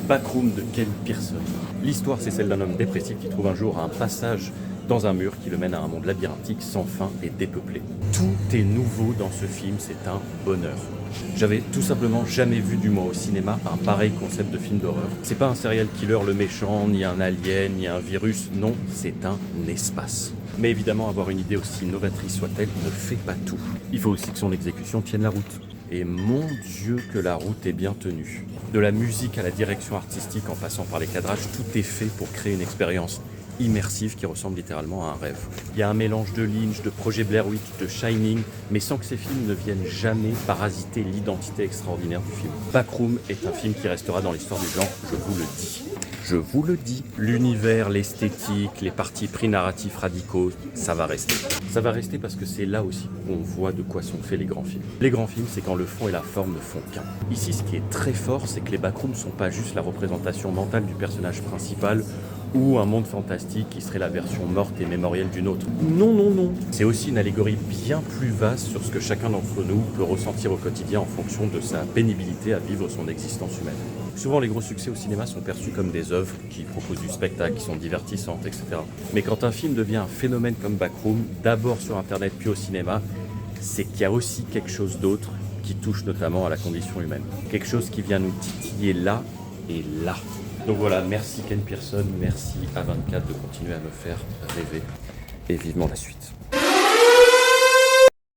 Backroom de Ken Pearson. L'histoire, c'est celle d'un homme dépressif qui trouve un jour un passage dans un mur qui le mène à un monde labyrinthique sans fin et dépeuplé. Tout est nouveau dans ce film, c'est un bonheur. J'avais tout simplement jamais vu, du moins au cinéma, un pareil concept de film d'horreur. C'est pas un serial killer le méchant, ni un alien, ni un virus, non, c'est un espace. Mais évidemment, avoir une idée aussi novatrice soit-elle ne fait pas tout. Il faut aussi que son exécution tienne la route. Et mon Dieu que la route est bien tenue. De la musique à la direction artistique en passant par les cadrages, tout est fait pour créer une expérience immersive qui ressemble littéralement à un rêve. Il y a un mélange de Lynch, de Projet Blair Witch, de Shining, mais sans que ces films ne viennent jamais parasiter l'identité extraordinaire du film. Backroom est un film qui restera dans l'histoire du genre, je vous le dis. Je vous le dis, l'univers, l'esthétique, les partis pris narratifs radicaux, ça va rester. Ça va rester parce que c'est là aussi qu'on voit de quoi sont faits les grands films. Les grands films, c'est quand le fond et la forme ne font qu'un. Ici, ce qui est très fort, c'est que les backrooms ne sont pas juste la représentation mentale du personnage principal ou un monde fantastique qui serait la version morte et mémorielle d'une autre. Non, non, non. C'est aussi une allégorie bien plus vaste sur ce que chacun d'entre nous peut ressentir au quotidien en fonction de sa pénibilité à vivre son existence humaine. Souvent, les gros succès au cinéma sont perçus comme des œuvres qui proposent du spectacle, qui sont divertissantes, etc. Mais quand un film devient un phénomène comme Backroom, d'abord sur Internet puis au cinéma, c'est qu'il y a aussi quelque chose d'autre qui touche notamment à la condition humaine. Quelque chose qui vient nous titiller là et là. Donc voilà, merci Ken Pearson, merci A24 de continuer à me faire rêver et vivement la suite.